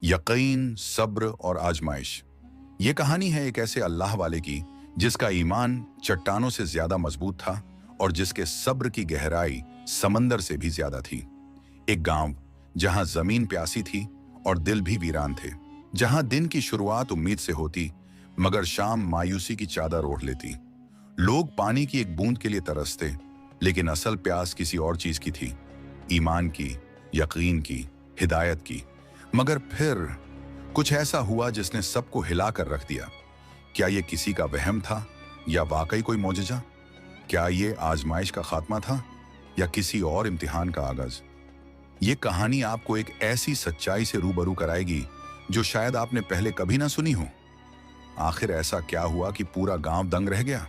यकीन, सब्र और आजमाइश। ये कहानी है एक ऐसे अल्लाह वाले की जिसका ईमान चट्टानों से ज्यादा मजबूत था और जिसके सब्र की गहराई समंदर से भी ज्यादा थी। एक गांव जहां जमीन प्यासी थी और दिल भी वीरान थे, जहां दिन की शुरुआत उम्मीद से होती मगर शाम मायूसी की चादर ओढ़ लेती। लोग पानी की एक बूंद के लिए तरसते, लेकिन असल प्यास किसी और चीज की थी, ईमान की, यकीन की, हिदायत की। मगर फिर कुछ ऐसा हुआ जिसने सबको हिला कर रख दिया। क्या ये किसी का वहम था या वाकई कोई मौजज़ा? क्या ये आजमाइश का खात्मा था या किसी और इम्तिहान का आगाज? ये कहानी आपको एक ऐसी सच्चाई से रूबरू कराएगी जो शायद आपने पहले कभी ना सुनी हो। आखिर ऐसा क्या हुआ कि पूरा गांव दंग रह गया?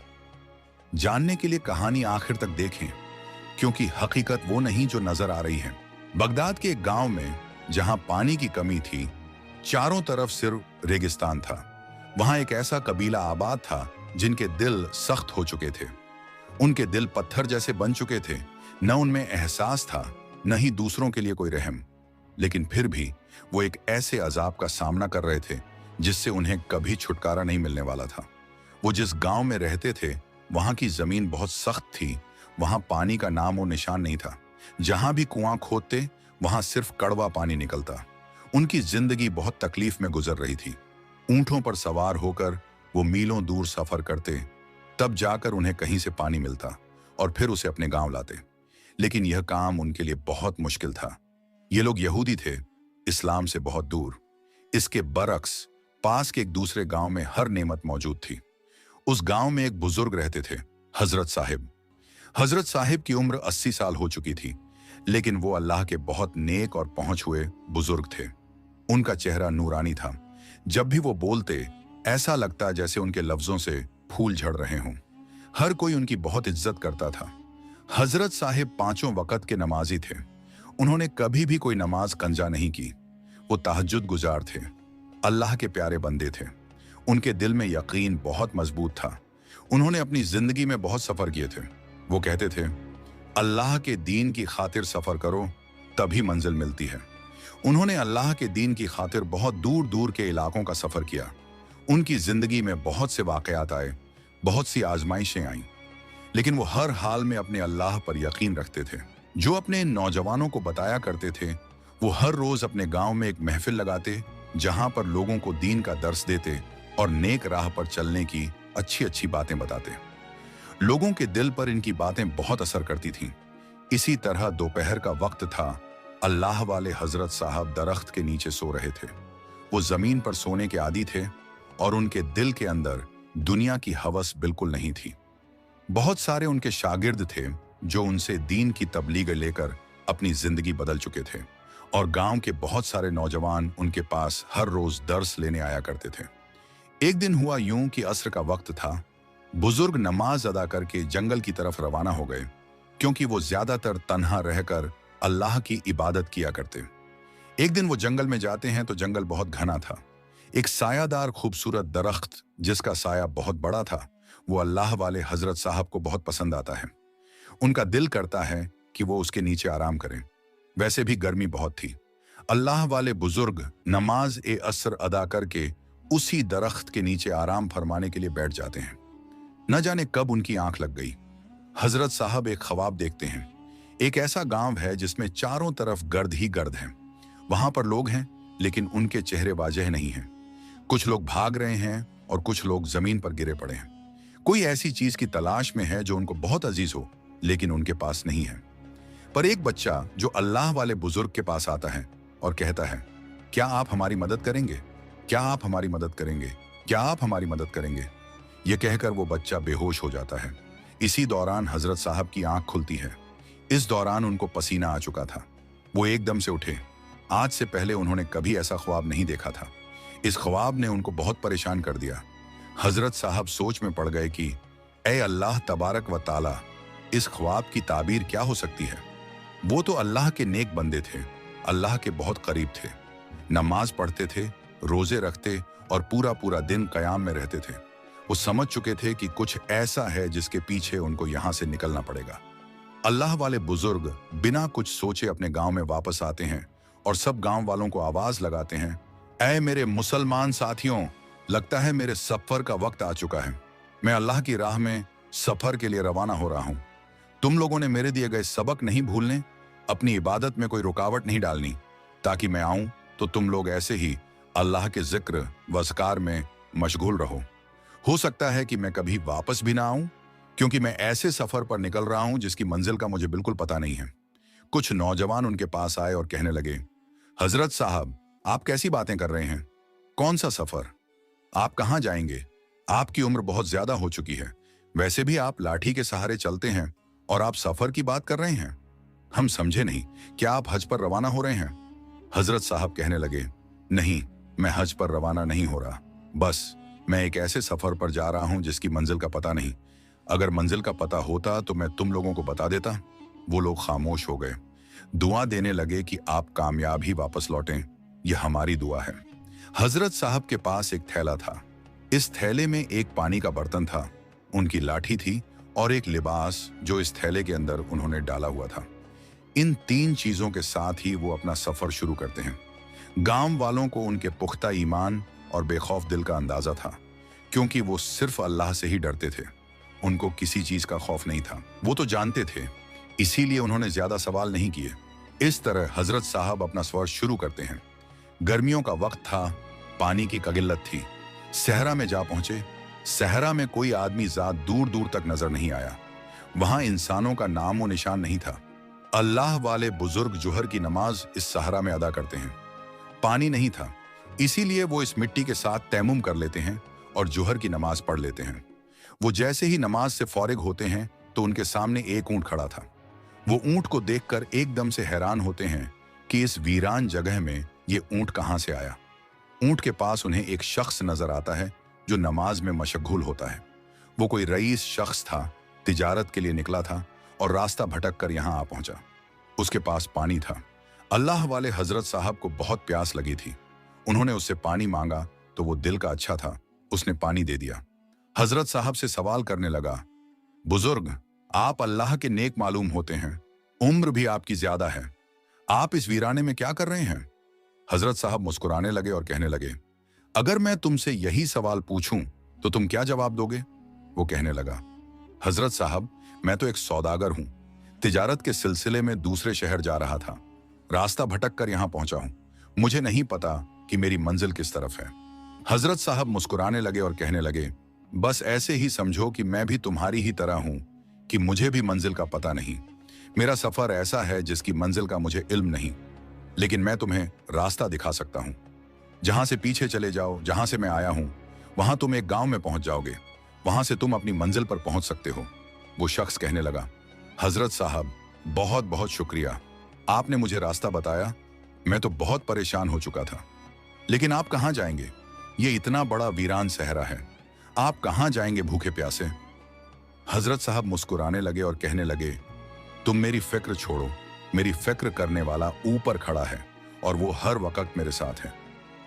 जानने के लिए कहानी आखिर तक देखें, क्योंकि हकीकत वो नहीं जो नजर आ रही है। बगदाद के एक गांव में जहां पानी की कमी थी, चारों तरफ सिर्फ रेगिस्तान था, वहां एक ऐसा कबीला आबाद था जिनके दिल सख्त हो चुके थे। उनके दिल पत्थर जैसे बन चुके थे। न उनमें एहसास था, न ही दूसरों के लिए कोई रहम। लेकिन फिर भी वो एक ऐसे अजाब का सामना कर रहे थे जिससे उन्हें कभी छुटकारा नहीं मिलने वाला था। वो जिस गांव में रहते थे वहां की जमीन बहुत सख्त थी, वहां पानी का नाम और निशान नहीं था। जहां भी कुआं खोदते वहां सिर्फ कड़वा पानी निकलता। उनकी जिंदगी बहुत तकलीफ में गुजर रही थी। ऊंटों पर सवार होकर वो मीलों दूर सफर करते, तब जाकर उन्हें कहीं से पानी मिलता और फिर उसे अपने गांव लाते। लेकिन यह काम उनके लिए बहुत मुश्किल था। ये लोग यहूदी थे, इस्लाम से बहुत दूर। इसके बरक्स पास के एक दूसरे गांव में हर नेमत मौजूद थी। उस गांव में एक बुजुर्ग रहते थे, हजरत साहिब। हजरत साहिब की उम्र 80 साल हो चुकी थी, लेकिन वो अल्लाह के बहुत नेक और पहुंच हुए बुजुर्ग थे। उनका चेहरा नूरानी था। जब भी वो बोलते ऐसा लगता जैसे उनके लफ्जों से फूल झड़ रहे हों। हर कोई उनकी बहुत इज्जत करता था। हजरत साहिब 5 वक्त के नमाजी थे। उन्होंने कभी भी कोई नमाज कंजा नहीं की। वो तहज्जुद गुजार थे, अल्लाह के प्यारे बंदे थे। उनके दिल में यकीन बहुत मजबूत था। उन्होंने अपनी जिंदगी में बहुत सफर किए थे। वो कहते थे, अल्लाह के दीन की खातिर सफर करो, तभी मंजिल मिलती है। उन्होंने अल्लाह के दीन की खातिर बहुत दूर दूर के इलाकों का सफर किया। उनकी जिंदगी में बहुत से वाकयात आए, बहुत सी आजमाइशें आईं, लेकिन वो हर हाल में अपने अल्लाह पर यकीन रखते थे। जो अपने नौजवानों को बताया करते थे, वो हर रोज अपने गांव में एक महफिल लगाते, जहां पर लोगों को दीन का दर्स देते और नेक राह पर चलने की अच्छी अच्छी बातें बताते। लोगों के दिल पर इनकी बातें बहुत असर करती थीं। इसी तरह दोपहर का वक्त था। अल्लाह वाले हजरत साहब दरख्त के नीचे सो रहे थे। वो जमीन पर सोने के आदी थे और उनके दिल के अंदर दुनिया की हवस बिल्कुल नहीं थी। बहुत सारे उनके शागिर्द थे जो उनसे दीन की तबलीग लेकर अपनी जिंदगी बदल चुके थे, और गांव के बहुत सारे नौजवान उनके पास हर रोज दर्स लेने आया करते थे। एक दिन हुआ यूं कि असर का वक्त था। बुजुर्ग नमाज अदा करके जंगल की तरफ रवाना हो गए, क्योंकि वो ज्यादातर तन्हा रहकर अल्लाह की इबादत किया करते। एक दिन वो जंगल में जाते हैं तो जंगल बहुत घना था। एक सायादार खूबसूरत दरख्त जिसका साया बहुत बड़ा था, वो अल्लाह वाले हजरत साहब को बहुत पसंद आता है। उनका दिल करता है कि वो उसके नीचे आराम करें। वैसे भी गर्मी बहुत थी। अल्लाह वाले बुजुर्ग नमाज ए असर अदा करके उसी दरख्त के नीचे आराम फरमाने के लिए बैठ जाते हैं। न जाने कब उनकी आंख लग गई। हजरत साहब एक ख्वाब देखते हैं। एक ऐसा गांव है जिसमें चारों तरफ गर्द ही गर्द है। वहां पर लोग हैं, लेकिन उनके चेहरे वाजह नहीं हैं। कुछ लोग भाग रहे हैं और कुछ लोग जमीन पर गिरे पड़े हैं। कोई ऐसी चीज की तलाश में है जो उनको बहुत अजीज हो, लेकिन उनके पास नहीं है। पर एक बच्चा जो अल्लाह वाले बुजुर्ग के पास आता है और कहता है, क्या आप हमारी मदद करेंगे? क्या आप हमारी मदद करेंगे? क्या आप हमारी मदद करेंगे? यह कहकर वो बच्चा बेहोश हो जाता है। इसी दौरान हजरत साहब की आंख खुलती है। इस दौरान उनको पसीना आ चुका था। वो एकदम से उठे। आज से पहले उन्होंने कभी ऐसा ख्वाब नहीं देखा था। इस ख्वाब ने उनको बहुत परेशान कर दिया। हजरत साहब सोच में पड़ गए कि ए अल्लाह तबारक व ताला, इस ख्वाब की ताबीर क्या हो सकती है? वो तो अल्लाह के नेक बंदे थे, अल्लाह के बहुत करीब थे। नमाज पढ़ते थे, रोजे रखते और पूरा पूरा दिन कयाम में रहते थे। वो समझ चुके थे कि कुछ ऐसा है जिसके पीछे उनको यहां से निकलना पड़ेगा। अल्लाह वाले बुजुर्ग बिना कुछ सोचे अपने गांव में वापस आते हैं और सब गांव वालों को आवाज लगाते हैं, ऐ मेरे मुसलमान साथियों, लगता है मेरे सफर का वक्त आ चुका है। मैं अल्लाह की राह में सफर के लिए रवाना हो रहा हूं। तुम लोगों ने मेरे दिए गए सबक नहीं भूलने, अपनी इबादत में कोई रुकावट नहीं डालनी, ताकि मैं आऊं तो तुम लोग ऐसे ही अल्लाह के जिक्र व अज़कार में मशगूल रहो। हो सकता है कि मैं कभी वापस भी ना आऊं, क्योंकि मैं ऐसे सफर पर निकल रहा हूं जिसकी मंजिल का मुझे बिल्कुल पता नहीं है। कुछ नौजवान उनके पास आए और कहने लगे, हजरत साहब, आप कैसी बातें कर रहे हैं? कौन सा सफर? आप कहां जाएंगे? आपकी उम्र बहुत ज्यादा हो चुकी है। वैसे भी आप लाठी के सहारे चलते हैं और आप सफर की बात कर रहे हैं। हम समझे नहीं, क्या आप हज पर रवाना हो रहे हैं? हजरत साहब कहने लगे, नहीं, मैं हज पर रवाना नहीं हो रहा। बस मैं एक ऐसे सफर पर जा रहा हूं जिसकी मंजिल का पता नहीं। अगर मंजिल का पता होता तो मैं तुम लोगों को बता देता। वो लोग खामोश हो गए। दुआ देने लगे कि आप कामयाब ही वापस लौटें, यह हमारी दुआ है। हजरत साहब के पास एक थैला था। इस थैले में एक पानी का बर्तन था, उनकी लाठी थी और एक लिबास जो इस थैले के अंदर उन्होंने डाला हुआ था। इन 3 चीजों के साथ ही वो अपना सफर शुरू करते हैं। गांव वालों को उनके पुख्ता ईमान और बेखौफ दिल का अंदाजा था, क्योंकि वो सिर्फ अल्लाह से ही डरते थे। उनको किसी चीज का खौफ नहीं था। वो तो जानते थे, इसीलिए उन्होंने ज्यादा सवाल नहीं किए। इस तरह हजरत साहब अपना सफर शुरू करते हैं। गर्मियों का वक्त था, पानी की किल्लत थी। सहरा में जा पहुंचे। सहरा में कोई आदमी जात दूर दूर तक नजर नहीं आया। वहां इंसानों का नाम और निशान नहीं था। अल्लाह वाले बुजुर्ग जुहर की नमाज इस सहरा में अदा करते हैं। पानी नहीं था, इसीलिए वो इस मिट्टी के साथ तैमुम कर लेते हैं और जुहर की नमाज पढ़ लेते हैं। वो जैसे ही नमाज से फौरिग होते हैं तो उनके सामने एक ऊंट खड़ा था। वो ऊंट को देखकर एकदम से हैरान होते हैं कि इस वीरान जगह में ये ऊंट कहां से आया। ऊंट के पास उन्हें एक शख्स नजर आता है जो नमाज में मशगूल होता है। वो कोई रईस शख्स था, तिजारत के लिए निकला था और रास्ता भटक कर यहां आ पहुंचा। उसके पास पानी था। अल्लाह वाले हजरत साहब को बहुत प्यास लगी थी। उन्होंने उससे पानी मांगा तो वो दिल का अच्छा था, उसने पानी दे दिया। हजरत साहब से सवाल करने लगा, बुजुर्ग, आप अल्लाह के नेक मालूम होते हैं, उम्र भी आपकी ज्यादा है, आप इस वीराने में क्या कर रहे हैं? हजरत साहब मुस्कुराने लगे और कहने लगे, अगर मैं तुमसे यही सवाल पूछूं तो तुम क्या जवाब दोगे? वो कहने लगा, हजरत साहब, मैं तो एक सौदागर हूं, तिजारत के सिलसिले में दूसरे शहर जा रहा था, रास्ता भटक कर यहां पहुंचा हूं, मुझे नहीं पता कि मेरी मंजिल किस तरफ है। हजरत साहब मुस्कुराने लगे और कहने लगे, बस ऐसे ही समझो कि मैं भी तुम्हारी ही तरह हूं कि मुझे भी मंजिल का पता नहीं। मेरा सफर ऐसा है जिसकी मंजिल का मुझे इल्म नहीं, लेकिन मैं तुम्हें रास्ता दिखा सकता हूं। जहां से पीछे चले जाओ, जहां से मैं आया हूं, वहां तुम एक गांव में पहुंच जाओगे, वहां से तुम अपनी मंजिल पर पहुंच सकते हो। वो शख्स कहने लगा, हजरत साहब, बहुत बहुत शुक्रिया, आपने मुझे रास्ता बताया। मैं तो बहुत परेशान हो चुका था। लेकिन आप कहां जाएंगे? ये इतना बड़ा वीरान सहरा है, आप कहां जाएंगे भूखे प्यासे? हजरत साहब मुस्कुराने लगे और कहने लगे, तुम मेरी फिक्र छोड़ो, मेरी फिक्र करने वाला ऊपर खड़ा है और वो हर वक्त मेरे साथ है।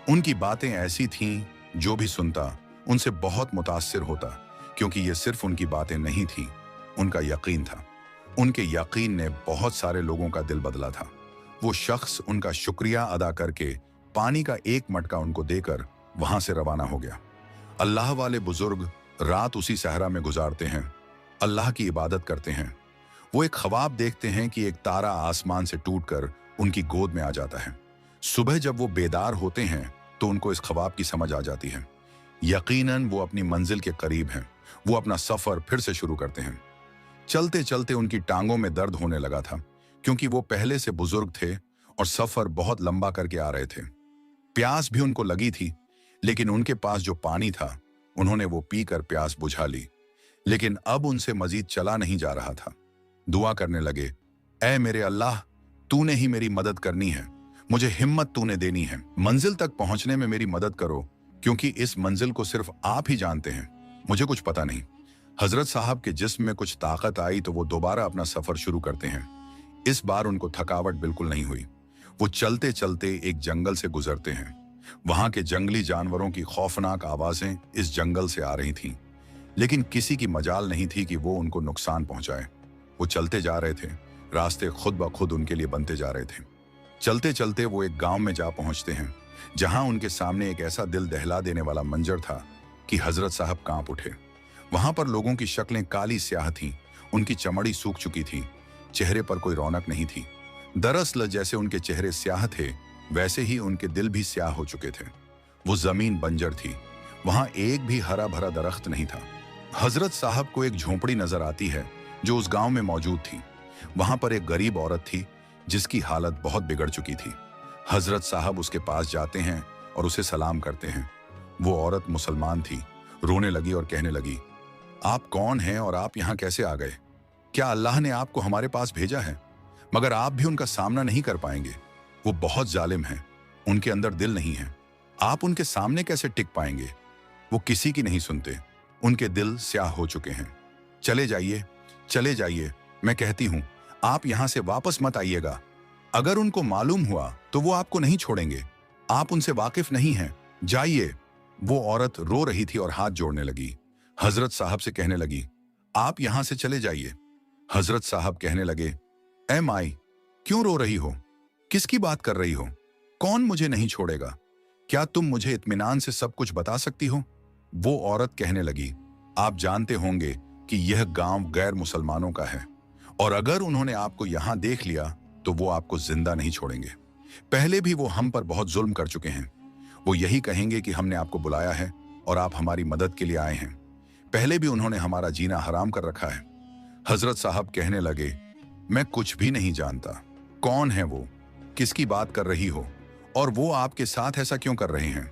उनकी बातें ऐसी थीं, जो भी सुनता उनसे बहुत मुतासिर होता, क्योंकि ये सिर्फ उनकी बातें नहीं थीं, उनका यकीन था। उनके यकीन ने बहुत सारे लोगों का दिल बदला था। वो शख्स उनका शुक्रिया अदा करके पानी का एक मटका उनको देकर वहां से रवाना हो गया। अल्लाह वाले बुजुर्ग रात उसी सहरा में गुजारते हैं, अल्लाह की इबादत करते हैं। वो एक ख्वाब देखते हैं कि एक तारा आसमान से टूटकर उनकी गोद में आ जाता है। सुबह जब वो बेदार होते हैं तो उनको इस ख्वाब की समझ आ जाती है। यकीनन वो अपनी मंजिल के करीब हैं। वो अपना सफर फिर से शुरू करते हैं। चलते चलते उनकी टांगों में दर्द होने लगा था, क्योंकि वो पहले से बुजुर्ग थे और सफर बहुत लंबा करके आ रहे थे। प्यास भी उनको लगी थी, लेकिन उनके पास जो पानी था उन्होंने वो पीकर प्यास बुझा ली। लेकिन अब उनसे मजीद चला नहीं जा रहा था। दुआ करने लगे, ऐ मेरे अल्लाह, तूने ही मेरी मदद करनी है, मुझे हिम्मत तूने देनी है, मंजिल तक पहुंचने में मेरी मदद करो, क्योंकि इस मंजिल को सिर्फ आप ही जानते हैं, मुझे कुछ पता नहीं। हजरत साहब के जिस्म में कुछ ताकत आई तो वो दोबारा अपना सफर शुरू करते हैं। इस बार उनको थकावट बिल्कुल नहीं हुई। वो चलते चलते एक जंगल से गुजरते हैं। वहां के जंगली जानवरों की खौफनाक आवाजें इस जंगल से आ रही थीं, लेकिन किसी की मजाल नहीं थी कि वो उनको नुकसान पहुंचाए। वो चलते जा रहे थे, रास्ते खुद ब खुद उनके लिए बनते जा रहे थे। चलते चलते वो एक गांव में जा पहुंचते हैं। जहां उनके सामने एक ऐसा दिल दहला देने वाला मंजर था कि हजरत साहब कांप उठे। वहां पर लोगों की शक्लें काली स्याह थीं, उनकी चमड़ी सूख चुकी थी, चेहरे पर कोई रौनक नहीं थी। दरअसल जैसे उनके चेहरे स्याह थे, वैसे ही उनके दिल भी स्याह हो चुके थे। वो जमीन बंजर थी, वहां एक भी हरा भरा दरख्त नहीं था। हजरत साहब को एक झोंपड़ी नजर आती है जो उस गांव में मौजूद थी। वहां पर एक गरीब औरत थी जिसकी हालत बहुत बिगड़ चुकी थी। हजरत साहब उसके पास जाते हैं और उसे सलाम करते हैं। वो औरत मुसलमान थी, रोने लगी और कहने लगी, आप कौन हैं और आप यहाँ कैसे आ गए? क्या अल्लाह ने आपको हमारे पास भेजा है? मगर आप भी उनका सामना नहीं कर पाएंगे। वो बहुत जालिम हैं, उनके अंदर दिल नहीं है। आप उनके सामने कैसे टिक पाएंगे? वो किसी की नहीं सुनते, उनके दिल स्याह हो चुके हैं। चले जाइए, चले जाइए, मैं कहती हूं, आप यहां से वापस मत आइएगा। अगर उनको मालूम हुआ तो वो आपको नहीं छोड़ेंगे। आप उनसे वाकिफ नहीं हैं, जाइए। वो औरत रो रही थी और हाथ जोड़ने लगी। हजरत साहब से कहने लगी, आप यहां से चले जाइए। हजरत साहब कहने लगे, ऐ माई, क्यों रो रही हो? किसकी बात कर रही हो? कौन मुझे नहीं छोड़ेगा? क्या तुम मुझे इत्मीनान से सब कुछ बता सकती हो? वो औरत कहने लगी, आप जानते होंगे कि यह गांव गैर मुसलमानों का है और अगर उन्होंने आपको यहां देख लिया तो वो आपको जिंदा नहीं छोड़ेंगे। पहले भी वो हम पर बहुत जुल्म कर चुके हैं। वो यही कहेंगे कि हमने आपको बुलाया है और आप हमारी मदद के लिए आए हैं। पहले भी उन्होंने हमारा जीना हराम कर रखा है। हजरत साहब कहने लगे, मैं कुछ भी नहीं जानता। कौन है वो? किसकी बात कर रही हो? और वो आपके साथ ऐसा क्यों कर रहे हैं?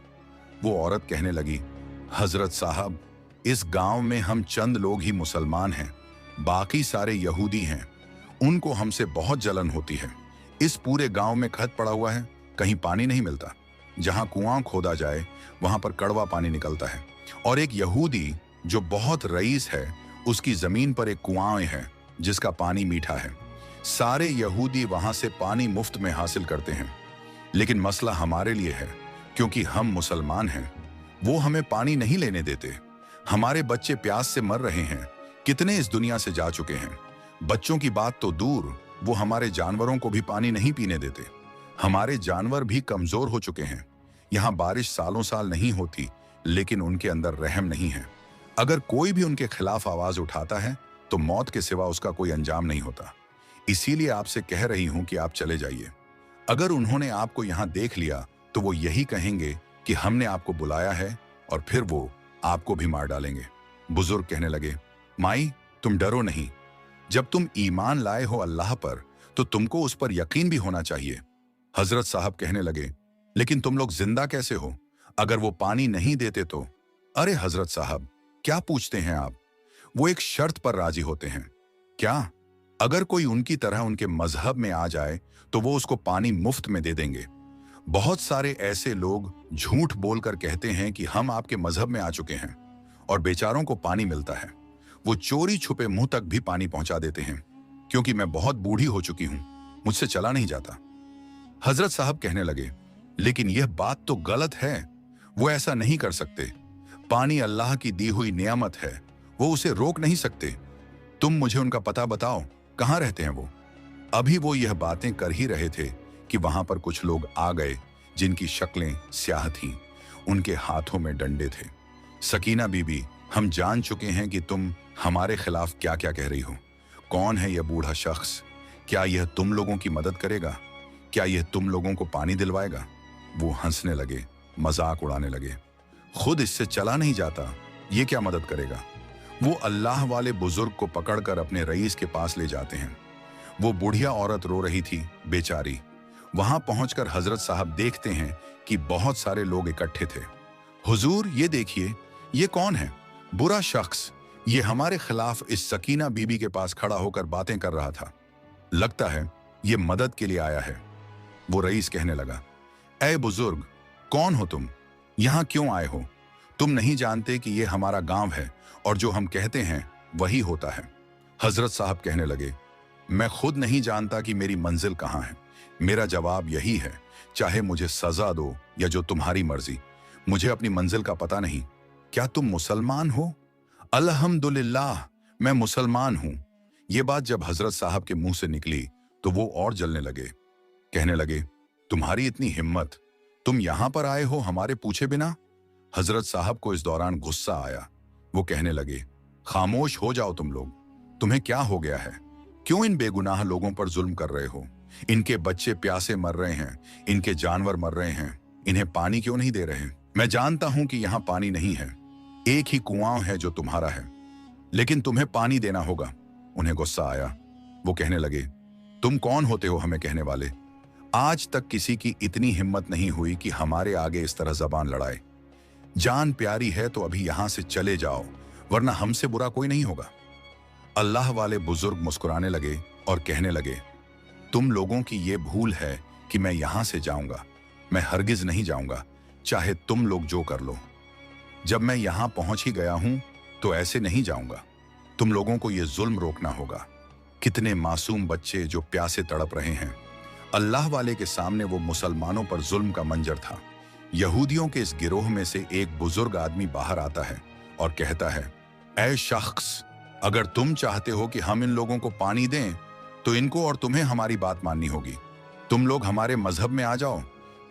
वो औरत कहने लगी, हजरत साहब, इस गांव में हम चंद लोग ही मुसलमान हैं, बाकी सारे यहूदी हैं। उनको हमसे बहुत जलन होती है। इस पूरे गांव में खत पड़ा हुआ है, कहीं पानी नहीं मिलता। जहां कुआं खोदा जाए वहां पर कड़वा पानी निकलता है और एक यहूदी जो बहुत रईस है, उसकी जमीन पर एक कुआं है जिसका पानी मीठा है। सारे यहूदी वहां से पानी मुफ्त में हासिल करते हैं, लेकिन मसला हमारे लिए है क्योंकि हम मुसलमान हैं। वो हमें पानी नहीं लेने देते। हमारे बच्चे प्यास से मर रहे हैं। कितने इस दुनिया से जा चुके हैं। बच्चों की बात तो दूर, वो हमारे जानवरों को भी पानी नहीं पीने देते। हमारे जानवर भी कमजोर हो चुके हैं। यहाँ बारिश सालों साल नहीं होती, लेकिन उनके अंदर रहम नहीं है। अगर कोई भी उनके खिलाफ आवाज उठाता है तो मौत के सिवा उसका कोई अंजाम नहीं होता। इसीलिए आपसे कह रही हूं कि आप चले जाइए। अगर उन्होंने आपको यहां देख लिया तो वो यही कहेंगे कि हमने आपको बुलाया है और फिर वो आपको भी मार डालेंगे। बुजुर्ग कहने लगे, माई, तुम डरो नहीं। जब तुम ईमान लाए हो अल्लाह पर तो तुमको उस पर यकीन भी होना चाहिए। हजरत साहब कहने लगे, लेकिन तुम लोग जिंदा कैसे हो? अगर वो पानी नहीं देते तो? अरे हजरत साहब, क्या पूछते हैं आप? वो एक शर्त पर राजी होते हैं। क्या? अगर कोई उनकी तरह उनके मजहब में आ जाए तो वो उसको पानी मुफ्त में दे देंगे। बहुत सारे ऐसे लोग झूठ बोलकर कहते हैं कि हम आपके मजहब में आ चुके हैं और बेचारों को पानी मिलता है। वो चोरी छुपे मुंह तक भी पानी पहुंचा देते हैं। क्योंकि मैं बहुत बूढ़ी हो चुकी हूं, मुझसे चला नहीं जाता। हजरत साहब कहने लगे, लेकिन यह बात तो गलत है। वो ऐसा नहीं कर सकते। पानी अल्लाह की दी हुई नियामत है, वो उसे रोक नहीं सकते। तुम मुझे उनका पता बताओ, कहां रहते हैं वो? अभी वो यह बातें कर ही रहे थे कि वहां पर कुछ लोग आ गए जिनकी शक्लें स्याह थीं। उनके हाथों में डंडे थे। सकीना बीबी, हम जान चुके हैं कि तुम हमारे खिलाफ क्या क्या कह रही हो। कौन है यह बूढ़ा शख्स? क्या यह तुम लोगों की मदद करेगा? क्या यह तुम लोगों को पानी दिलवाएगा? वो हंसने लगे, मजाक उड़ाने लगे। खुद इससे चला नहीं जाता, ये क्या मदद करेगा? वो अल्लाह वाले बुजुर्ग को पकड़कर अपने रईस के पास ले जाते हैं। वो बुढ़िया औरत रो रही थी, बेचारी। वहां पहुंचकर हजरत साहब देखते हैं कि बहुत सारे लोग इकट्ठे थे। हुजूर, ये देखिए, ये कौन है? बुरा शख्स। ये हमारे खिलाफ इस सकीना बीबी के पास खड़ा होकर बातें कर रहा था। लगता है ये मदद के लिए आया है। वो रईस कहने लगा, ऐ बुजुर्ग, कौन हो तुम? यहां क्यों आए हो? तुम नहीं जानते कि ये हमारा गांव है और जो हम कहते हैं वही होता है। हजरत साहब कहने लगे, मैं खुद नहीं जानता कि मेरी मंजिल कहां है। मेरा जवाब यही है, चाहे मुझे सजा दो या जो तुम्हारी मर्जी, मुझे अपनी मंजिल का पता नहीं। क्या तुम मुसलमान हो? अल्हम्दुलिल्लाह, मैं मुसलमान हूं। ये बात जब हजरत साहब के मुंह से निकली तो वो और जलने लगे। कहने लगे, तुम्हारी इतनी हिम्मत, तुम यहां पर आए हो हमारे पूछे बिना? हजरत साहब को इस दौरान गुस्सा आया। वो कहने लगे, खामोश हो जाओ तुम लोग। तुम्हें क्या हो गया है? क्यों इन बेगुनाह लोगों पर जुल्म कर रहे हो? इनके बच्चे प्यासे मर रहे हैं, इनके जानवर मर रहे हैं, इन्हें पानी क्यों नहीं दे रहे? मैं जानता हूं कि यहाँ पानी नहीं है, एक ही कुआं है जो तुम्हारा है, लेकिन तुम्हें पानी देना होगा। उन्हें गुस्सा आया। वो कहने लगे, तुम कौन होते हो हमें कहने वाले? आज तक किसी की इतनी हिम्मत नहीं हुई कि हमारे आगे इस तरह जबान लड़ाए। जान प्यारी है तो अभी यहां से चले जाओ, वरना हमसे बुरा कोई नहीं होगा। अल्लाह वाले बुजुर्ग मुस्कुराने लगे और कहने लगे, तुम लोगों की ये भूल है कि मैं यहां से जाऊंगा। मैं हरगिज नहीं जाऊंगा, चाहे तुम लोग जो कर लो। जब मैं यहां पहुंच ही गया हूं तो ऐसे नहीं जाऊंगा। तुम लोगों को ये जुल्म रोकना होगा। कितने मासूम बच्चे जो प्यासे तड़प रहे हैं। अल्लाह वाले के सामने वो मुसलमानों पर जुल्म का मंजर था। यहूदियों के इस गिरोह में से एक बुजुर्ग आदमी बाहर आता है और कहता है, ऐ शख्स, अगर तुम चाहते हो कि हम इन लोगों को पानी दें तो इनको और तुम्हें हमारी बात माननी होगी। तुम लोग हमारे मजहब में आ जाओ,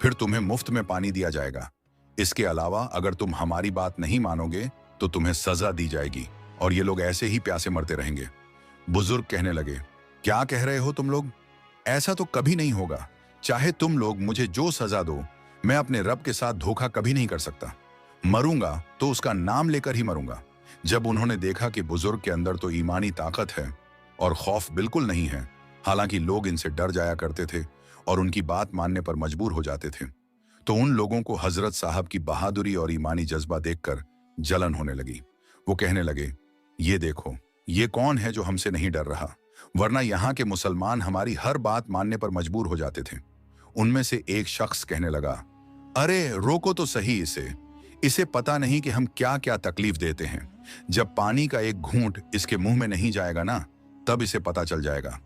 फिर तुम्हें मुफ्त में पानी दिया जाएगा। इसके अलावा अगर तुम हमारी बात नहीं मानोगे तो तुम्हें सजा दी जाएगी और ये लोग ऐसे ही प्यासे मरते रहेंगे। बुजुर्ग कहने लगे, क्या कह रहे हो तुम लोग? ऐसा तो कभी नहीं होगा। चाहे तुम लोग मुझे जो सजा दो, मैं अपने रब के साथ धोखा कभी नहीं कर सकता। मरूंगा तो उसका नाम लेकर ही मरूंगा। जब उन्होंने देखा कि बुजुर्ग के अंदर तो ईमानी ताकत है और खौफ बिल्कुल नहीं है, हालांकि लोग इनसे डर जाया करते थे और उनकी बात मानने पर मजबूर हो जाते थे, तो उन लोगों को हजरत साहब की बहादुरी और ईमानी जज्बा देखकर जलन होने लगी। वो कहने लगे, ये देखो, ये कौन है जो हमसे नहीं डर रहा? वरना यहाँ के मुसलमान हमारी हर बात मानने पर मजबूर हो जाते थे। उनमें से एक शख्स कहने लगा, अरे रोको तो सही इसे। इसे पता नहीं कि हम क्या क्या तकलीफ देते हैं। जब पानी का एक घूंट इसके मुंह में नहीं जाएगा ना, तब इसे पता चल जाएगा।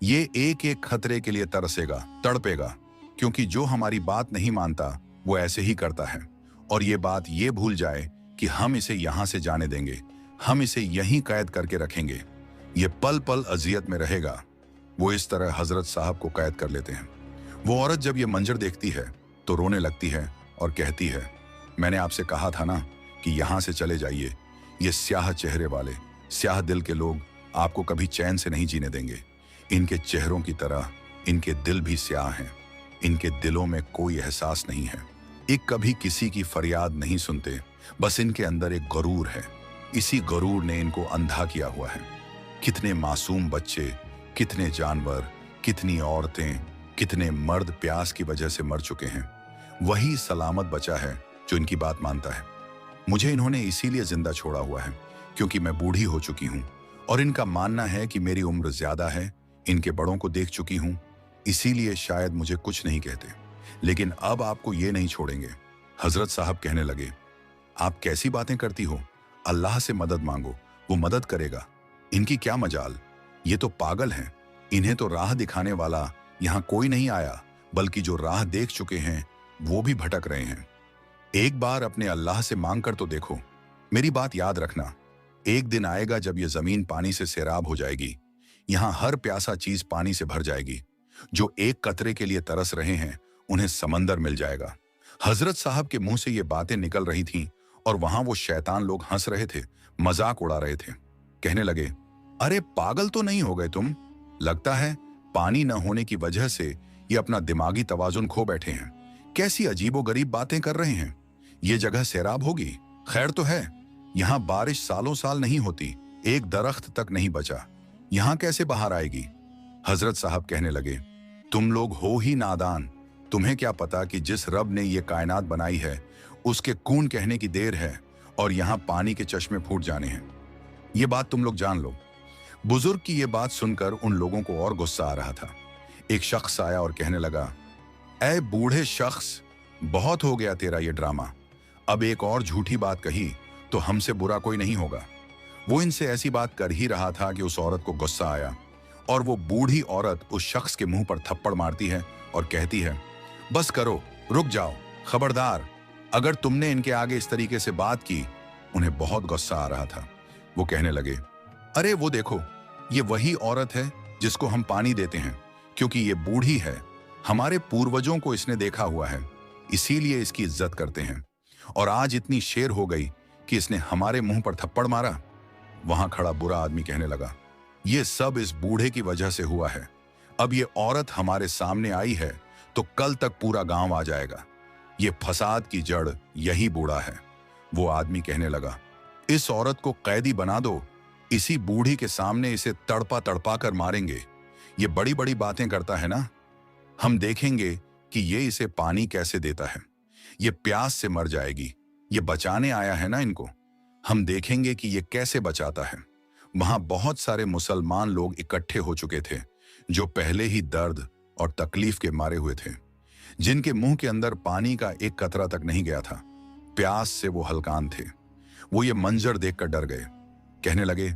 ये एक एक खतरे के लिए तरसेगा, तड़पेगा, क्योंकि जो हमारी बात नहीं मानता वो ऐसे ही करता है। और ये बात ये भूल जाए कि हम इसे यहां से जाने देंगे, हम इसे यहीं कैद करके रखेंगे। ये पल पल अजियत में रहेगा। वो इस तरह हजरत साहब को कैद कर लेते हैं। वो औरत जब ये मंजर देखती है तो रोने लगती है और कहती है, मैंने आपसे कहा था ना कि यहां से चले जाइए। ये स्याह चेहरे वाले, स्याह दिल के लोग आपको कभी चैन से नहीं जीने देंगे। इनके चेहरों की तरह इनके दिल भी स्याह हैं। इनके दिलों में कोई एहसास नहीं है। ये कभी किसी की फरियाद नहीं सुनते। बस इनके अंदर एक गरूर है। इसी गरूर ने इनको अंधा किया हुआ है। कितने मासूम बच्चे, कितने जानवर, कितनी औरतें, कितने मर्द प्यास की वजह से मर चुके हैं। वही सलामत बचा है जो इनकी बात मानता है। मुझे इन्होंने इसीलिए जिंदा छोड़ा हुआ है क्योंकि मैं बूढ़ी हो चुकी हूँ और इनका मानना है कि मेरी उम्र ज्यादा है। इनके बड़ों को देख चुकी हूँ, इसीलिए शायद मुझे कुछ नहीं कहते, लेकिन अब आपको ये नहीं छोड़ेंगे। हजरत साहब कहने लगे, आप कैसी बातें करती हो? अल्लाह से मदद मांगो, वो मदद करेगा। इनकी क्या मजाल, ये तो पागल हैं। इन्हें तो राह दिखाने वाला यहाँ कोई नहीं आया, बल्कि जो राह देख चुके हैं वो भी भटक रहे हैं। एक बार अपने अल्लाह से मांग कर तो देखो। मेरी बात याद रखना, एक दिन आएगा जब ये जमीन पानी से सैराब हो जाएगी। यहाँ हर प्यासा चीज पानी से भर जाएगी। जो एक कतरे के लिए तरस रहे हैं उन्हें समंदर मिल जाएगा। हजरत साहब के मुंह से ये बातें निकल रही थीं और वहां वो शैतान लोग हंस रहे थे, मजाक उड़ा रहे थे। कहने लगे, अरे पागल तो नहीं हो गए तुम? लगता है पानी न होने की वजह से ये अपना दिमागी तवाजुन खो बैठे हैं। कैसी अजीबोगरीब बातें कर रहे हैं। ये जगह सैराब होगी? खैर तो है, यहाँ बारिश सालों साल नहीं होती, एक दरख्त तक नहीं बचा। यहाँ कैसे बाहर आएगी? हजरत साहब कहने लगे, तुम लोग हो ही नादान। तुम्हें क्या पता कि जिस रब ने ये कायनात बनाई है उसके कून कहने की देर है और यहाँ पानी के चश्मे फूट जाने हैं। ये बात तुम लोग जान लो। बुजुर्ग की ये बात सुनकर उन लोगों को और गुस्सा आ रहा था। एक शख्स आया और कहने लगा, ऐ बूढ़े शख्स, बहुत हो गया तेरा ये ड्रामा। अब एक और झूठी बात कही तो हमसे बुरा कोई नहीं होगा। वो इनसे ऐसी बात कर ही रहा था कि उस औरत को गुस्सा आया और वो बूढ़ी औरत उस शख्स के मुंह पर थप्पड़ मारती है और कहती है, बस करो, रुक जाओ, खबरदार, अगर तुमने इनके आगे इस तरीके से बात की। उन्हें बहुत गुस्सा आ रहा था। वो कहने लगे, अरे वो देखो, ये वही औरत है जिसको हम पानी देते हैं, क्योंकि ये बूढ़ी है। हमारे पूर्वजों को इसने देखा हुआ है। इसीलिए इसकी इज्जत करते हैं। और आज इतनी शेर हो गई कि इसने हमारे मुंह पर थप्पड़ मारा। वहां खड़ा बुरा आदमी कहने लगा, ये सब इस बूढ़े की वजह से हुआ है। अब ये औरत हमारे सामने आई है तो कल तक पूरा गांव आ जाएगा। ये फसाद की जड़ यही बूढ़ा है। वो आदमी कहने लगा, इस औरत को कैदी बना दो, इसी बूढ़ी के सामने इसे तड़पा तड़पा कर मारेंगे। ये बड़ी बड़ी बातें करता है ना, हम देखेंगे कि ये इसे पानी कैसे देता है। ये प्यास से मर जाएगी, ये बचाने आया है ना इनको, हम देखेंगे कि ये कैसे बचाता है। वहां बहुत सारे मुसलमान लोग इकट्ठे हो चुके थे जो पहले ही दर्द और तकलीफ के मारे हुए थे, जिनके मुंह के अंदर पानी का एक कतरा तक नहीं गया था। प्यास से वो हलकान थे। वो ये मंजर देखकर डर गए। कहने लगे,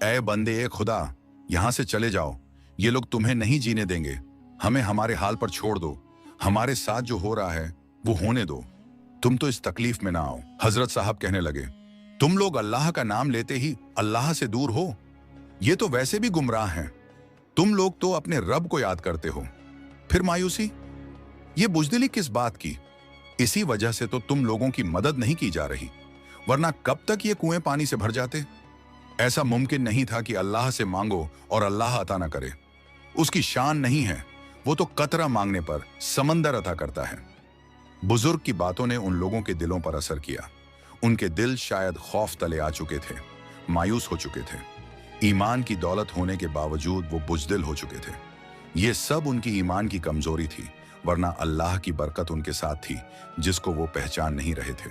ऐ बंदे ए खुदा, यहां से चले जाओ, ये लोग तुम्हें नहीं जीने देंगे, हमें हमारे हाल पर छोड़ दो, हमारे साथ जो हो रहा है वो होने दो, तुम तो इस तकलीफ में ना आओ। हजरत साहब कहने लगे, तुम लोग अल्लाह का नाम लेते ही अल्लाह से दूर हो, ये तो वैसे भी गुमराह हैं। तुम लोग तो अपने रब को याद करते हो, फिर मायूसी, ये बुजदिली किस बात की? इसी वजह से तो तुम लोगों की मदद नहीं की जा रही, वरना कब तक ये कुएं पानी से भर जाते। ऐसा मुमकिन नहीं था कि अल्लाह से मांगो और अल्लाह अता ना करे। उसकी शान नहीं है, वो तो कतरा मांगने पर समंदर अता करता है। बुजुर्ग की बातों ने उन लोगों के दिलों पर असर किया। उनके दिल शायद खौफ तले आ चुके थे, मायूस हो चुके थे। ईमान की दौलत होने के बावजूद वो बुजदिल हो चुके थे। ये सब उनकी ईमान की कमजोरी थी, वरना अल्लाह की बरकत उनके साथ थी जिसको वो पहचान नहीं रहे थे।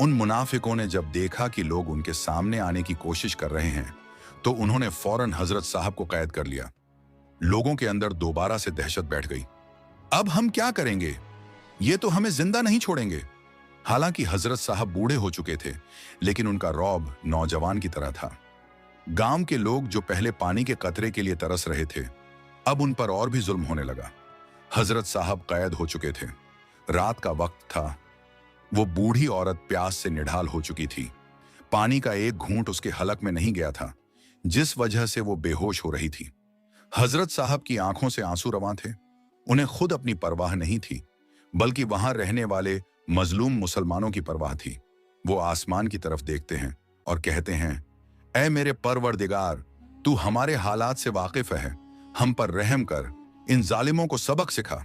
उन मुनाफिकों ने जब देखा कि लोग उनके सामने आने की कोशिश कर रहे हैं तो उन्होंने फौरन हजरत साहब को कैद कर लिया। लोगों के अंदर दोबारा से दहशत बैठ गई। अब हम क्या करेंगे? ये तो हमें जिंदा नहीं छोड़ेंगे। हालांकि हजरत साहब बूढ़े हो चुके थे, लेकिन उनका रौब नौजवान की तरह था। गांव के लोग जो पहले पानी के कतरे के लिए तरस रहे थे, अब उन पर और भी जुल्म होने लगा। हजरत साहब कैद हो चुके थे। रात का वक्त था। वो बूढ़ी औरत प्यास से निढाल हो चुकी थी। पानी का एक घूंट उसके हलक में नहीं गया था, जिस वजह से वो बेहोश हो रही थी। हजरत साहब की आंखों से आंसू रवां थे। उन्हें खुद अपनी परवाह नहीं थी, बल्कि वहां रहने वाले मजलूम मुसलमानों की परवाह थी। वो आसमान की तरफ देखते हैं और कहते हैं, ऐ मेरे परवरदिगार, तू हमारे हालात से वाकिफ है, हम पर रहम कर, इन जालिमों को सबक सिखा।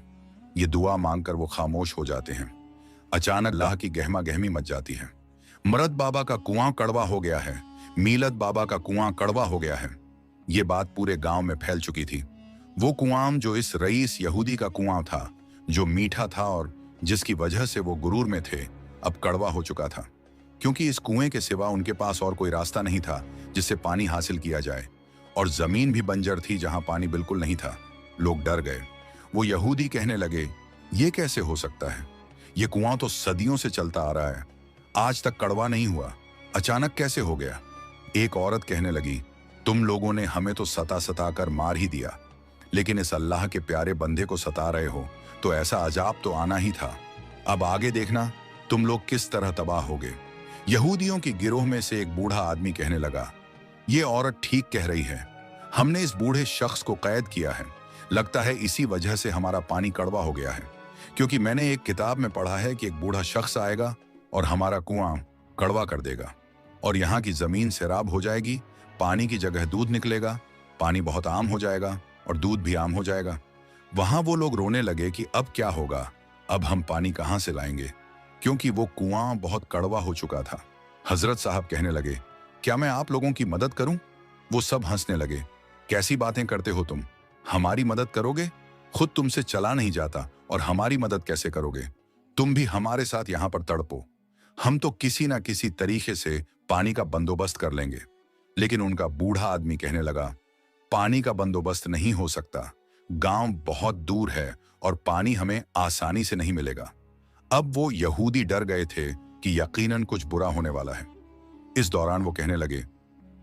ये दुआ मांगकर वो खामोश हो जाते हैं। अचानक अल्लाह की गहमा गहमी मच जाती है। मरद बाबा का कुआं कड़वा हो गया है, मीलत बाबा का कुआं कड़वा हो गया है। ये बात पूरे गांव में फैल चुकी थी। वो कुआं जो इस रईस यहूदी का कुआं था, जो मीठा था और जिसकी वजह से वो गुरूर में थे, अब कड़वा हो चुका था, क्योंकि इस कुएं के सिवा उनके पास और कोई रास्ता नहीं था जिससे पानी हासिल किया जाए। और जमीन भी बंजर थी जहां पानी बिल्कुल नहीं था। लोग डर गए। वो यहूदी कहने लगे, ये कैसे हो सकता है? ये कुआं तो सदियों से चलता आ रहा है, आज तक कड़वा नहीं हुआ, अचानक कैसे हो गया? एक औरत कहने लगी, तुम लोगों ने हमें तो सता सता कर मार ही दिया, लेकिन इस अल्लाह के प्यारे बंदे को सता रहे हो तो ऐसा अजाब तो आना ही था। अब आगे देखना तुम लोग किस तरह तबाह होगे। यहूदियों की गिरोह में से एक बूढ़ा आदमी कहने लगा, ये औरत ठीक कह रही है, हमने इस बूढ़े शख्स को कैद किया है, लगता है इसी वजह से हमारा पानी कड़वा हो गया है, क्योंकि मैंने एक किताब में पढ़ा है कि एक बूढ़ा शख्स आएगा और हमारा कुआं कड़वा कर देगा और यहाँ की जमीन सैराब हो जाएगी, पानी की जगह दूध निकलेगा, पानी बहुत आम हो जाएगा और दूध भी आम हो जाएगा। वहां वो लोग रोने लगे कि अब क्या होगा, अब हम पानी कहां से लाएंगे, क्योंकि वो कुआं बहुत कड़वा हो चुका था। हजरत साहब कहने लगे, क्या मैं आप लोगों की मदद करूं? वो सब हंसने लगे। कैसी बातें करते हो तुम, हमारी मदद करोगे? खुद तुमसे चला नहीं जाता और हमारी मदद कैसे करोगे? तुम भी हमारे साथ यहाँ पर तड़पो, हम तो किसी ना किसी तरीके से पानी का बंदोबस्त कर लेंगे। लेकिन उनका बूढ़ा आदमी कहने लगा, पानी का बंदोबस्त नहीं हो सकता, गांव बहुत दूर है और पानी हमें आसानी से नहीं मिलेगा। अब वो यहूदी डर गए थे कि यकीनन कुछ बुरा होने वाला है। इस दौरान वो कहने लगे,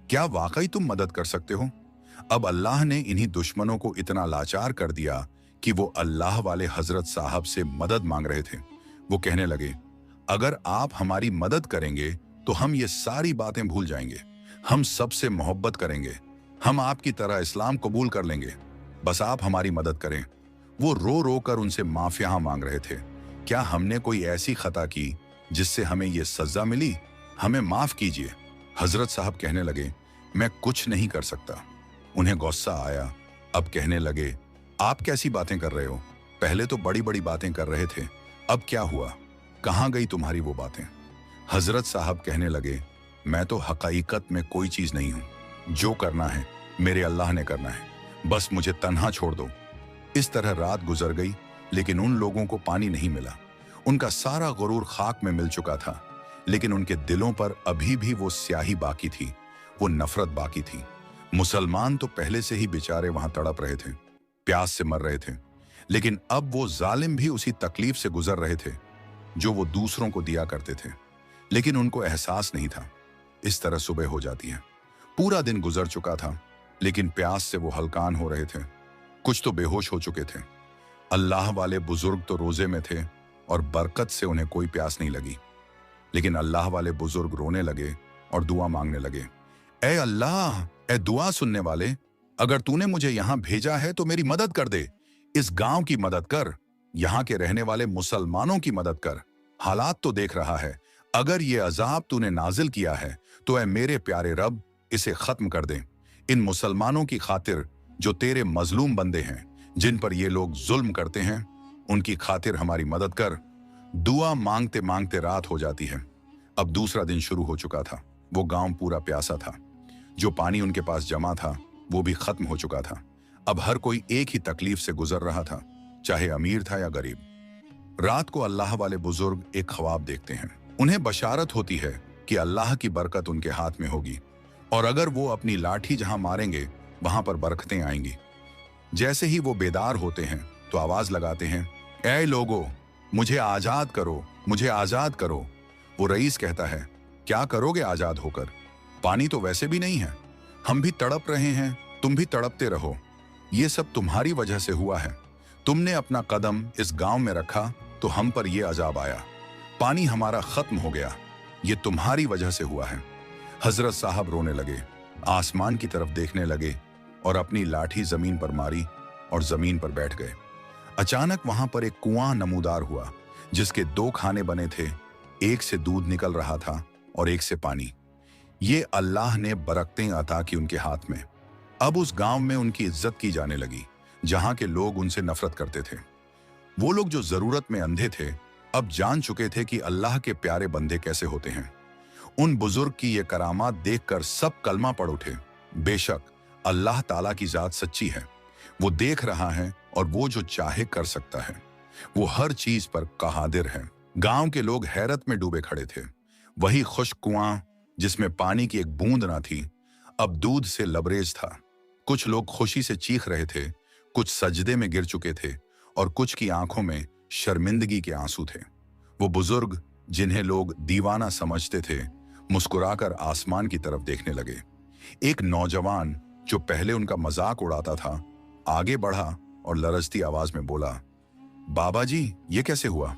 क्या वाकई तुम मदद कर सकते हो? अब अल्लाह ने इन्हीं दुश्मनों को इतना लाचार कर दिया कि वो अल्लाह वाले हजरत साहब से मदद मांग रहे थे। वो कहने लगे, अगर आप हमारी मदद करेंगे तो हम ये सारी बातें भूल जाएंगे, हम सबसे मोहब्बत करेंगे, हम आपकी तरह इस्लाम कबूल कर लेंगे, बस आप हमारी मदद करें। वो रो रो कर उनसे माफिया मांग रहे थे। क्या हमने कोई ऐसी खता की जिससे हमें ये सजा मिली? हमें माफ कीजिए। हजरत साहब कहने लगे, मैं कुछ नहीं कर सकता। उन्हें गुस्सा आया। अब कहने लगे, आप कैसी बातें कर रहे हो? पहले तो बड़ी बड़ी बातें कर रहे थे, अब क्या हुआ? कहाँ गई तुम्हारी वो बातें? हजरत साहब कहने लगे, मैं तो हकीकत में कोई चीज नहीं हूं। जो करना है मेरे अल्लाह ने करना है, बस मुझे तन्हा छोड़ दो। इस तरह रात गुजर गई, लेकिन उन लोगों को पानी नहीं मिला। उनका सारा गुरूर खाक में मिल चुका था, लेकिन उनके दिलों पर अभी भी वो स्याही बाकी थी, वो नफरत बाकी थी। मुसलमान तो पहले से ही बेचारे वहां तड़प रहे थे, प्यास से मर रहे थे, लेकिन अब वो जालिम भी उसी तकलीफ से गुजर रहे थे जो वो दूसरों को दिया करते थे, लेकिन उनको एहसास नहीं था। इस तरह सुबह हो जाती है। पूरा दिन गुजर चुका था, लेकिन प्यास से वो हलकान हो रहे थे। कुछ तो बेहोश हो चुके थे। अल्लाह वाले बुजुर्ग तो रोजे में थे और बरकत से उन्हें कोई प्यास नहीं लगी, लेकिन अल्लाह वाले बुजुर्ग रोने लगे और दुआ मांगने लगे। ए अल्लाह, ए दुआ सुनने वाले, अगर तूने मुझे यहां भेजा है तो मेरी मदद कर दे। इस गांव की मदद कर, यहां के रहने वाले मुसलमानों की मदद कर। हालात तो देख रहा है, अगर ये अजाब तूने नाजिल किया है तो ऐ मेरे प्यारे रब, इसे खत्म कर दे। इन मुसलमानों की खातिर जो तेरे मजलूम बंदे हैं, जिन पर ये लोग जुल्म करते हैं, उनकी खातिर हमारी मदद कर। दुआ मांगते मांगते रात हो जाती है। अब दूसरा दिन शुरू हो चुका था। वो गांव पूरा प्यासा था। जो पानी उनके पास जमा था वो भी खत्म हो चुका था। अब हर कोई एक ही तकलीफ से गुजर रहा था, चाहे अमीर था या गरीब। रात को अल्लाह वाले बुजुर्ग एक ख्वाब देखते हैं। उन्हें बशारत होती है कि अल्लाह की बरकत उनके हाथ में होगी, और अगर वो अपनी लाठी जहां मारेंगे वहां पर बरकतें आएंगी। जैसे ही वो बेदार होते हैं तो आवाज लगाते हैं, ऐ लोगो, मुझे आजाद करो, मुझे आजाद करो। वो रईस कहता है, क्या करोगे आजाद होकर? पानी तो वैसे भी नहीं है, हम भी तड़प रहे हैं, तुम भी तड़पते रहो। ये सब तुम्हारी वजह से हुआ है। तुमने अपना कदम इस गांव में रखा तो हम पर यह अजाब आया। पानी हमारा खत्म हो गया, ये तुम्हारी वजह से हुआ है। हजरत साहब रोने लगे, आसमान की तरफ देखने लगे और अपनी लाठी जमीन पर मारी और जमीन पर बैठ गए। अचानक वहां पर एक कुआं नमूदार हुआ, जिसके 2 खाने बने थे। एक से दूध निकल रहा था और एक से पानी। ये अल्लाह ने बरकतें अता की उनके हाथ में। अब उस गांव में उनकी इज्जत की जाने लगी, जहां के लोग उनसे नफरत करते थे। वो लोग जो जरूरत में अंधे थे, अब जान चुके थे कि अल्लाह के प्यारे बंदे कैसे होते हैं। उन बुजुर्ग की ये करामात देखकर सब कलमा पढ़ उठे। बेशक अल्लाह ताला की जात सच्ची है, वो देख रहा है और वो जो चाहे कर सकता है। वो हर चीज पर कादिर है। गांव के लोग हैरत में डूबे खड़े थे। वही खुश्क कुआं जिसमें पानी की एक बूंद ना थी, अब दूध से लबरेज था। कुछ लोग खुशी से चीख रहे थे, कुछ सजदे में गिर चुके थे और कुछ की आंखों में शर्मिंदगी के आंसू थे। वो बुजुर्ग जिन्हें लोग दीवाना समझते थे, मुस्कुराकर आसमान की तरफ देखने लगे। एक नौजवान जो पहले उनका मजाक उड़ाता था, आगे बढ़ा और लरजती आवाज में बोला, बाबा जी, ये कैसे हुआ?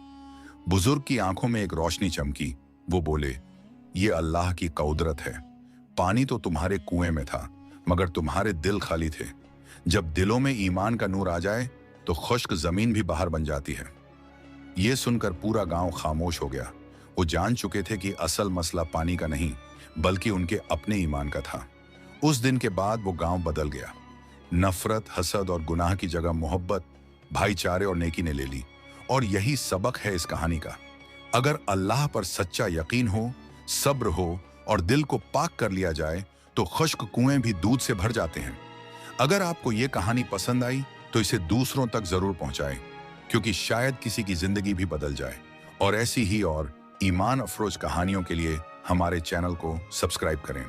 बुजुर्ग की आंखों में एक रोशनी चमकी। वो बोले, ये अल्लाह की कुदरत है। पानी तो तुम्हारे कुएं में था, मगर तुम्हारे दिल खाली थे। जब दिलों में ईमान का नूर आ जाए तो खुश्क जमीन भी बाहर बन जाती है। ये सुनकर पूरा गांव खामोश हो गया। वो जान चुके थे कि असल मसला पानी का नहीं, बल्कि उनके अपने ईमान का था। उस दिन के बाद वो गांव बदल गया। नफरत, हसद और गुनाह की जगह मोहब्बत, भाईचारे और नेकी ने ले ली। और यही सबक है इस कहानी का। अगर अल्लाह पर सच्चा यकीन हो, सब्र हो और दिल को पाक कर लिया जाए तो खुश्क कुएं भी दूध से भर जाते हैं। अगर आपको ये कहानी पसंद आई तो इसे दूसरों तक जरूर पहुंचाएं, क्योंकि शायद किसी की जिंदगी भी बदल जाए। और ऐसी ही और ईमान अफरोज कहानियों के लिए हमारे चैनल को सब्सक्राइब करें।